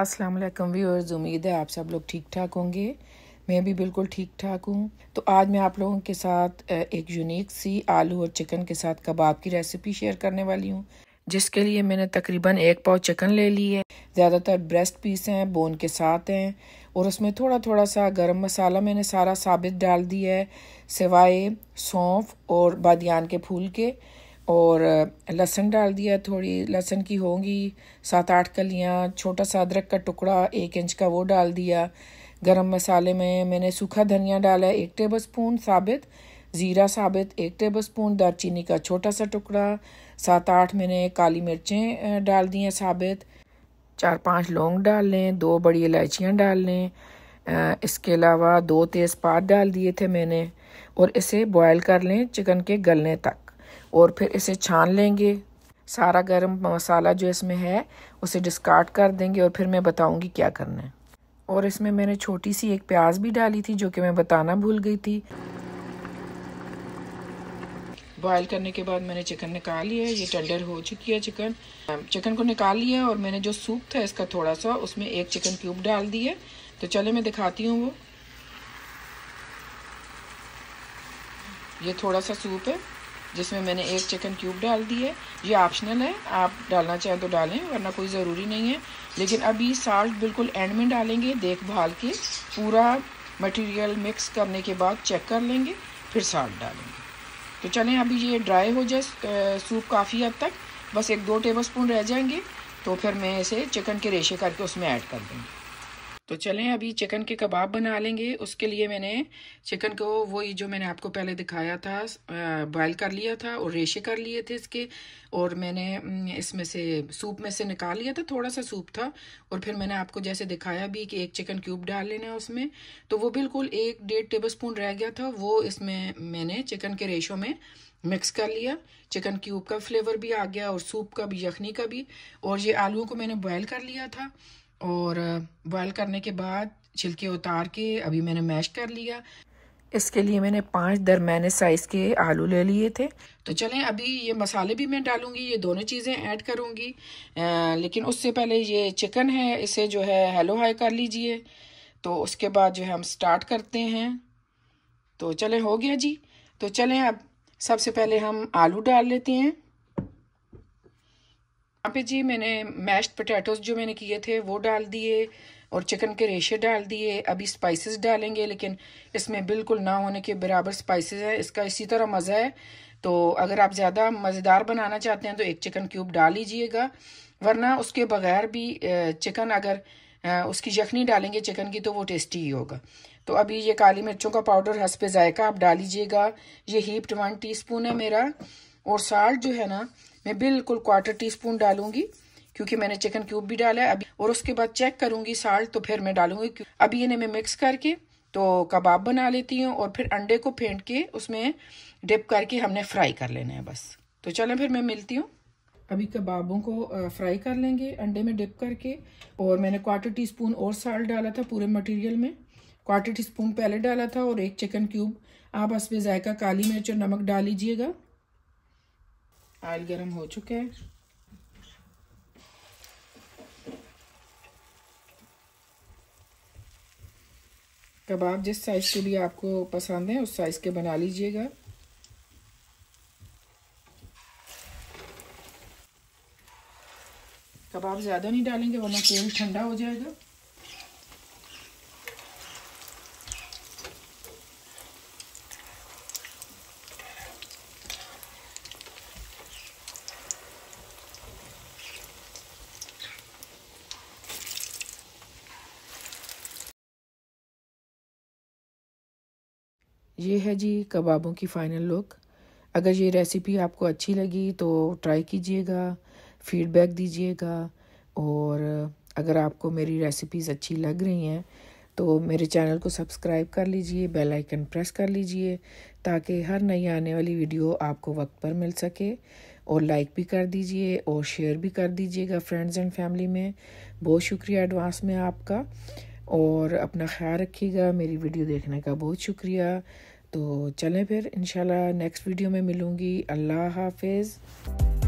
अस्सलाम वालेकुम व्यूअर्स, उम्मीद है आप सब लोग ठीक ठाक होंगे। मैं भी बिल्कुल ठीक ठाक हूँ। तो आज मैं आप लोगों के साथ एक यूनिक सी आलू और चिकन के साथ कबाब की रेसिपी शेयर करने वाली हूँ, जिसके लिए मैंने तकरीबन 1 पाव चिकन ले ली है। ज़्यादातर ब्रेस्ट पीस हैं, बोन के साथ हैं, और उसमें थोड़ा थोड़ा सा गरम मसाला मैंने सारा साबित डाल दिया है, सिवाय सौंफ और बादियान के फूल के। और लहसुन डाल दिया, थोड़ी लहसुन की होंगी 7-8 कलियाँ, छोटा सा अदरक का टुकड़ा 1 इंच का वो डाल दिया। गरम मसाले में मैंने सूखा धनिया डाला है 1 टेबलस्पून साबित, ज़ीरा साबित 1 टेबलस्पून, दालचीनी का छोटा सा टुकड़ा, 7-8 मैंने काली मिर्चें डाल दी हैं साबित, 4-5 लौंग डाल लें, 2 बड़ी इलायचियाँ डाल लें। इसके अलावा 2 तेज़पात डाल दिए थे मैंने, और इसे बॉयल कर लें चिकन के गलने तक, और फिर इसे छान लेंगे। सारा गरम मसाला जो इसमें है उसे डिस्कार्ड कर देंगे, और फिर मैं बताऊंगी क्या करना है। और इसमें मैंने छोटी सी एक प्याज भी डाली थी, जो कि मैं बताना भूल गई थी। बॉयल करने के बाद मैंने चिकन निकाल लिया है, ये टेंडर हो चुकी है चिकन। चिकन को निकाल लिया, और मैंने जो सूप था इसका थोड़ा सा उसमें 1 चिकन क्यूब डाल दिए। तो चले मैं दिखाती हूँ। वो ये थोड़ा सा सूप है जिसमें मैंने 1 चिकन क्यूब डाल दी है। ये ऑप्शनल है, आप डालना चाहें तो डालें, वरना कोई ज़रूरी नहीं है। लेकिन अभी साल्ट बिल्कुल एंड में डालेंगे, देखभाल के पूरा मटेरियल मिक्स करने के बाद चेक कर लेंगे, फिर साल्ट डालेंगे। तो चलें, अभी ये ड्राई हो जाए सूप काफ़ी हद तक, बस 1-2 टेबलस्पून रह जाएंगे, तो फिर मैं इसे चिकन के रेशे करके उसमें ऐड कर दूँगी। तो चलें अभी चिकन के कबाब बना लेंगे। उसके लिए मैंने चिकन को वही जो मैंने आपको पहले दिखाया था बॉयल कर लिया था और रेशे कर लिए थे इसके, और मैंने इसमें से सूप में से निकाल लिया था, थोड़ा सा सूप था। और फिर मैंने आपको जैसे दिखाया भी कि 1 चिकन क्यूब डाल लेना है उसमें, तो वो बिल्कुल 1-1.5 टेबलस्पून रह गया था, वो इसमें मैंने चिकन के रेशो में मिक्स कर लिया। चिकन क्यूब का फ्लेवर भी आ गया और सूप का भी, यखनी का भी। और ये आलूओं को मैंने बॉयल कर लिया था, और बॉयल करने के बाद छिलके उतार के अभी मैंने मैश कर लिया। इसके लिए मैंने 5 दरमियाने साइज़ के आलू ले लिए थे। तो चलें अभी ये मसाले भी मैं डालूंगी, ये दोनों चीज़ें ऐड करूंगी। लेकिन उससे पहले ये चिकन है, इसे जो है हेलो हाई कर लीजिए। तो उसके बाद जो है हम स्टार्ट करते हैं। तो चलें, हो गया जी। तो चलें अब सबसे पहले हम आलू डाल लेते हैं। यहाँ पे जी मैंने मैश्ड पोटैटोस जो मैंने किए थे वो डाल दिए, और चिकन के रेशे डाल दिए। अभी स्पाइसेस डालेंगे, लेकिन इसमें बिल्कुल ना होने के बराबर स्पाइसेस है, इसका इसी तरह मज़ा है। तो अगर आप ज़्यादा मज़ेदार बनाना चाहते हैं तो 1 चिकन क्यूब डाल लीजिएगा, वरना उसके बगैर भी चिकन अगर उसकी यखनी डालेंगे चिकन की तो वो टेस्टी ही होगा। तो अभी ये काली मिर्चों का पाउडर हस्बे जायका आप डाल लीजिएगा। ये हीप्ड 1 टीस्पून है मेरा। और साल्ट जो है ना, मैं बिल्कुल 1/4 टीस्पून डालूंगी, क्योंकि मैंने चिकन क्यूब भी डाला है अभी। और उसके बाद चेक करूंगी साल्ट, तो फिर मैं डालूंगी। अभी इन्हें मैं मिक्स करके तो कबाब बना लेती हूँ, और फिर अंडे को फेंट के उसमें डिप करके हमने फ्राई कर लेना है बस। तो चलें फिर मैं मिलती हूँ। अभी कबाबों को फ्राई कर लेंगे अंडे में डिप करके। और मैंने 1/4 टीस्पून और साल्ट डाला था पूरे मटेरियल में, 1/4 टीस्पून पहले डाला था, और 1 चिकन क्यूब आप हस्बे जायका काली मिर्च और नमक डाल लीजिएगा। ऑयल गरम हो चुका है। कबाब जिस साइज़ के भी आपको पसंद है उस साइज़ के बना लीजिएगा। कबाब ज़्यादा नहीं डालेंगे वरना तेल ठंडा हो जाएगा। ये है जी कबाबों की फ़ाइनल लुक। अगर ये रेसिपी आपको अच्छी लगी तो ट्राई कीजिएगा, फीडबैक दीजिएगा। और अगर आपको मेरी रेसिपीज़ अच्छी लग रही हैं तो मेरे चैनल को सब्सक्राइब कर लीजिए, बेल आइकन प्रेस कर लीजिए, ताकि हर नई आने वाली वीडियो आपको वक्त पर मिल सके। और लाइक भी कर दीजिए और शेयर भी कर दीजिएगा फ्रेंड्स एंड फैमिली में। बहुत शुक्रिया एडवांस में आपका, और अपना ख्याल रखिएगा। मेरी वीडियो देखने का बहुत शुक्रिया। तो चलें फिर इंशाल्लाह नेक्स्ट वीडियो में मिलूँगी। अल्लाह हाफिज़।